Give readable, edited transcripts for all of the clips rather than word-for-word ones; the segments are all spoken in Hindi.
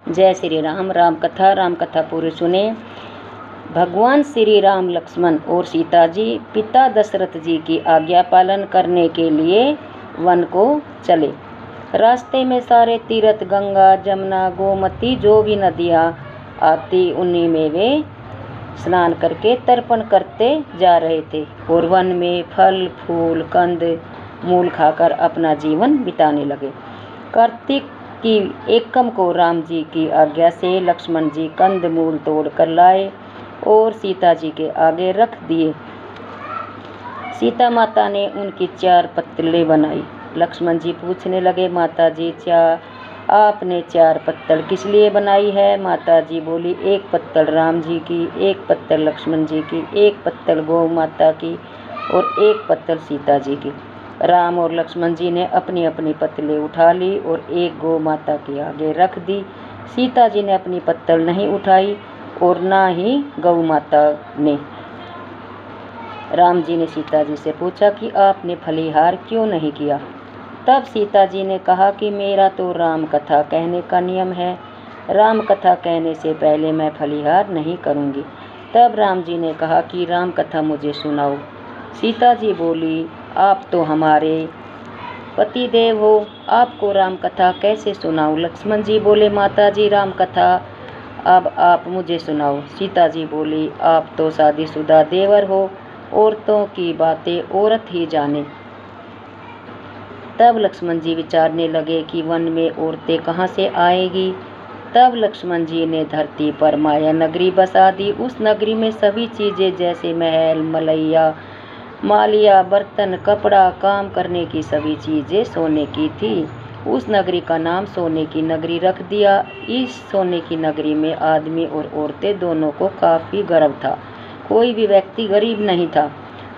जय श्री राम। राम कथा पूरी सुने। भगवान श्री राम लक्ष्मण और सीता जी पिता दशरथ जी की आज्ञा पालन करने के लिए वन को चले। रास्ते में सारे तीर्थ, गंगा, जमुना, गोमती, जो भी नदियाँ आती उन्हीं में वे स्नान करके तर्पण करते जा रहे थे और वन में फल फूल कंद मूल खाकर अपना जीवन बिताने लगे। कार्तिक की एकम को राम जी की आज्ञा से लक्ष्मण जी कंद मूल तोड़ कर लाए और सीता जी के आगे रख दिए। सीता माता ने उनकी 4 पत्तलें बनाई। लक्ष्मण जी पूछने लगे, माता जी आपने 4 पत्तल किस लिए बनाई है? माता जी बोली, 1 पत्तल राम जी की, 1 पत्तल लक्ष्मण जी की, 1 पत्तल गौ माता की और 1 पत्तल सीता जी की। राम और लक्ष्मण जी ने अपनी अपनी पत्तलें उठा ली और एक गौ माता के आगे रख दी। सीता जी ने अपनी पत्तल नहीं उठाई और ना ही गौ माता ने। राम जी ने सीता जी से पूछा कि आपने फलीहार क्यों नहीं किया? तब सीता जी ने कहा कि मेरा तो राम कथा कहने का नियम है, राम कथा कहने से पहले मैं फलीहार नहीं करूँगी। तब राम जी ने कहा कि राम कथा मुझे सुनाओ। सीता जी बोली, आप तो हमारे पति देव हो, आपको राम कथा कैसे सुनाऊं? लक्ष्मण जी बोले, माता जी राम कथा अब आप मुझे सुनाओ। सीता जी बोली, आप तो शादीशुदा देवर हो, औरतों की बातें औरत ही जाने। तब लक्ष्मण जी विचारने लगे कि वन में औरतें कहाँ से आएगी। तब लक्ष्मण जी ने धरती पर माया नगरी बसा दी। उस नगरी में सभी चीजें जैसे महल, मलैया, मालिया, बर्तन, कपड़ा, काम करने की सभी चीजें सोने की थी। उस नगरी का नाम सोने की नगरी रख दिया। इस सोने की नगरी में आदमी और औरतें दोनों को काफी गर्व था। कोई भी व्यक्ति गरीब नहीं था।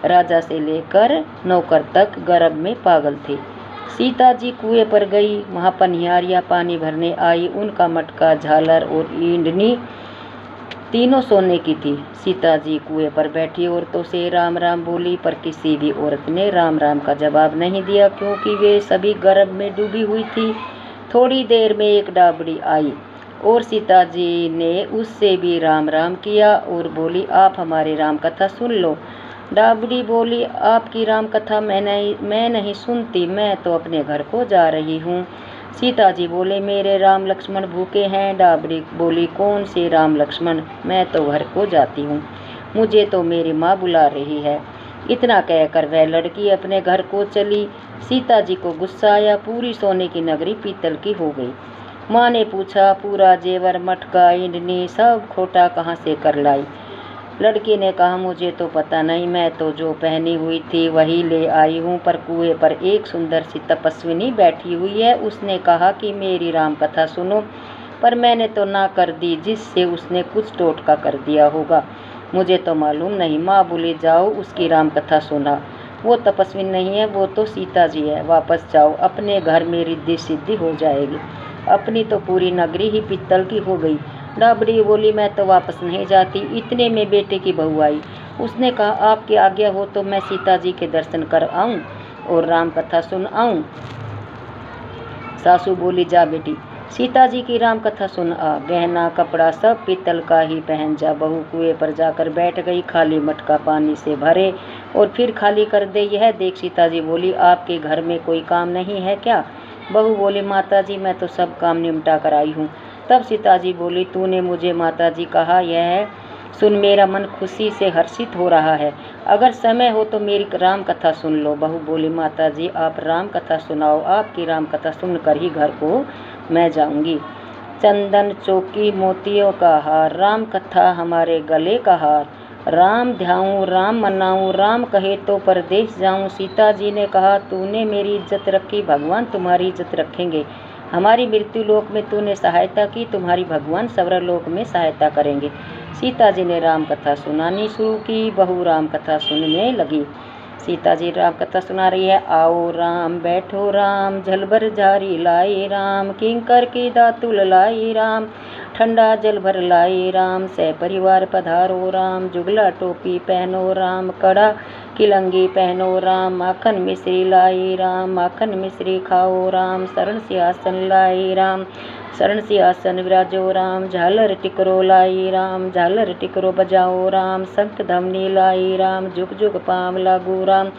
राजा से लेकर नौकर तक गर्व में पागल थे। सीता जी कुएं पर गई, वहां पनियारियां पानी भरने आई। उनका मटका, झालर और ईंधनी तीनों सोने की थी। सीता जी कुएं पर बैठी औरतों से राम राम बोली, पर किसी भी औरत ने राम राम का जवाब नहीं दिया, क्योंकि वे सभी गर्भ में डूबी हुई थी। थोड़ी देर में एक डाबड़ी आई और सीता जी ने उससे भी राम राम किया और बोली, आप हमारी राम कथा सुन लो। डाबड़ी बोली, आपकी राम कथा मैं नहीं सुनती, मैं तो अपने घर को जा रही हूँ। सीता जी बोले, मेरे राम लक्ष्मण भूखे हैं। डाबड़ी बोली, कौन से राम लक्ष्मण? मैं तो घर को जाती हूँ, मुझे तो मेरी माँ बुला रही है। इतना कहकर वह लड़की अपने घर को चली। सीता जी को गुस्सा आया। पूरी सोने की नगरी पीतल की हो गई। माँ ने पूछा, पूरा जेवर, मटका, ईंधनी सब खोटा कहाँ से कर लाई? लड़की ने कहा, मुझे तो पता नहीं, मैं तो जो पहनी हुई थी वही ले आई हूँ। पर कुएं पर एक सुंदर सी तपस्विनी बैठी हुई है, उसने कहा कि मेरी राम कथा सुनो, पर मैंने तो ना कर दी, जिससे उसने कुछ टोटका कर दिया होगा, मुझे तो मालूम नहीं। माँ बोली, जाओ उसकी राम कथा सुना। वो तपस्वी नहीं है, वो तो सीता जी है। वापस जाओ, अपने घर में रिद्धि सिद्धि हो जाएगी। अपनी तो पूरी नगरी ही पित्तल की हो गई। डाबड़ी बोली, मैं तो वापस नहीं जाती। इतने में बेटे की बहू आई। उसने कहा, आपकी आज्ञा हो तो मैं सीता जी के दर्शन कर आऊं और राम कथा सुन आऊं। सासू बोली, जा बेटी, सीता जी की राम कथा सुन आ। गहना कपड़ा सब पीतल का ही पहन जा। बहू कुएं पर जाकर बैठ गई। खाली मटका पानी से भरे और फिर खाली कर दे, यह देख सीता जी बोली, आपके घर में कोई काम नहीं है क्या? बहू बोली, माता जी मैं तो सब काम निपटा कर आई हूँ। तब सीता जी बोली, तूने मुझे माता जी कहा, यह सुन मेरा मन खुशी से हर्षित हो रहा है। अगर समय हो तो मेरी राम कथा सुन लो। बहू बोली, माता जी आप राम कथा सुनाओ, आपकी राम कथा सुनकर ही घर को मैं जाऊंगी। चंदन चौकी मोतियों का हार, राम कथा हमारे गले का हार, राम ध्याऊं राम मनाऊं, राम कहे तो परदेश जाऊं। सीता जी ने कहा, तूने मेरी इज्जत रखी, भगवान तुम्हारी इज्जत रखेंगे। हमारी मृत्यु लोक में तूने सहायता की, तुम्हारी भगवान स्वर्ग लोक में सहायता करेंगे। सीता जी ने राम कथा सुनानी शुरू की। बहू राम कथा सुनने लगी। सीता जी राम कथा सुना रही है। आओ राम बैठो राम, झलभर झारी लाई राम, किंकर की दातुल लाई राम, ठंडा जल भर लाई राम, सपरिवार पधारो राम, जुगला टोपी पहनो राम, कड़ा किलंगी पहनो राम, माखन मिश्री लाई राम, माखन मिश्री खाओ राम, शरण सिंहासन लाई राम, शरण सिंहासन विराजो राम, झालर टिकरो लाई राम, झालर टिकरो बजाओ राम, शंख धमनी लाई राम, जुग जुग पाम लागू राम,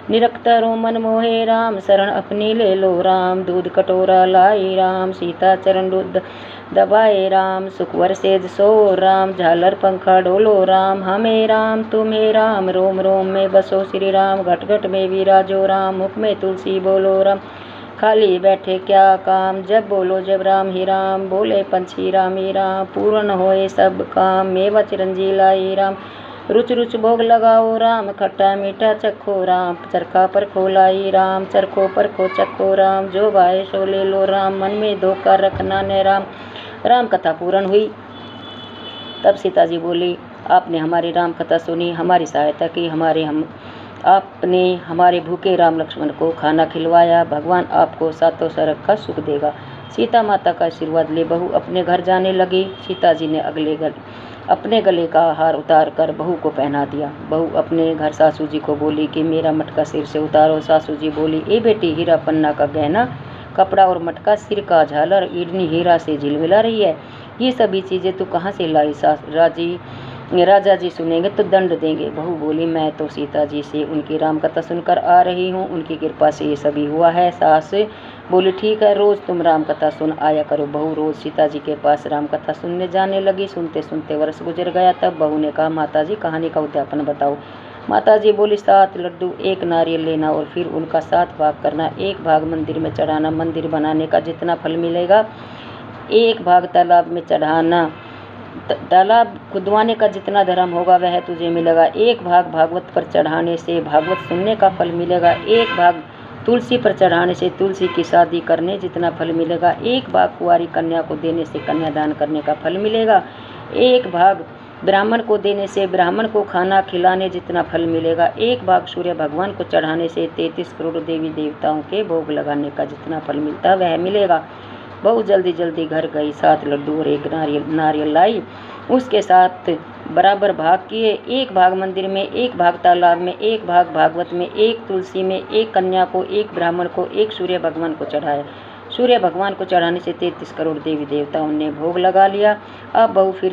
निरक्तरो मन मोहे राम, शरण अपनी ले लो राम, दूध कटोरा लाई राम, सीता चरण दूध दबाए राम, सुखवर सेज सो राम, झालर पंखा डोलो राम, हमें राम तुम्हें राम, रोम रोम में बसो श्री राम, घट घट में विराजो राम, मुख में तुलसी बोलो राम, खाली बैठे क्या काम, जब बोलो जब राम ही राम, बोले पंछी राम ही राम, पूर्ण होए सब काम, मेवा चिरंजी लाई राम, रुच रुच भोग लगाओ राम, खट्टा मीठा चखो राम, चरखा पर खोलाई राम, चरखो पर खो चखो राम, जो भाई सो ले लो राम, मन में धोखा रखना न राम। राम कथा पूर्ण हुई। तब सीता जी बोली, आपने हमारी राम कथा सुनी, हमारी सहायता की, आपने हमारे भूखे राम लक्ष्मण को खाना खिलवाया, भगवान आपको सातों सरग का सुख देगा। सीता माता का आशीर्वाद ले बहू अपने घर जाने लगी। सीता जी ने अपने गले का हार उतार कर बहू को पहना दिया। बहू अपने घर सासू जी को बोली कि मेरा मटका सिर से उतारो। सासू जी बोली, ए बेटी, हीरा पन्ना का गहना, कपड़ा और मटका, सिर का झालर, ईडनी हीरा से झिलमिला रही है, ये सभी चीज़ें तू कहाँ से लाई? राजा जी सुनेंगे तो दंड देंगे। बहू बोली, मैं तो सीता जी से उनकी राम कथा सुनकर आ रही हूँ, उनकी कृपा से ये सभी हुआ है। सास बोली, ठीक है, रोज़ तुम राम कथा सुन आया करो। बहू रोज़ सीता जी के पास राम कथा सुनने जाने लगी। सुनते सुनते वर्ष गुजर गया। तब बहू ने कहा, माता जी, कहानी का उद्यापन बताओ। माता जी बोली, 7 लड्डू, 1 नारियल लेना और फिर उनका 7 भाग करना। 1 भाग मंदिर में चढ़ाना, मंदिर बनाने का जितना फल मिलेगा। 1 भाग तालाब में चढ़ाना, तालाब खुदवाने का जितना धर्म होगा वह तुझे मिलेगा। 1 भाग भागवत पर चढ़ाने से भागवत सुनने का फल मिलेगा। 1 भाग तुलसी पर चढ़ाने से तुलसी की शादी करने जितना फल मिलेगा। 1 भाग कुंवारी कन्या को देने से कन्यादान करने का फल मिलेगा। 1 भाग ब्राह्मण को देने से ब्राह्मण को खाना खिलाने जितना फल मिलेगा। 1 भाग सूर्य भगवान को चढ़ाने से 33 करोड़ देवी देवताओं के भोग लगाने का जितना फल मिलता है वह मिलेगा। बहू जल्दी जल्दी घर गई। 7 लड्डू और 1 नारियल लाई। उसके साथ बराबर भाग किए। 1 भाग मंदिर में, 1 भाग तालाब में, 1 भाग भागवत में, 1 तुलसी में, 1 कन्या को, 1 ब्राह्मण को, 1 सूर्य भगवान को चढ़ाया। सूर्य भगवान को चढ़ाने से 33 करोड़ देवी देवताओं ने भोग लगा लिया। अब बहू फिर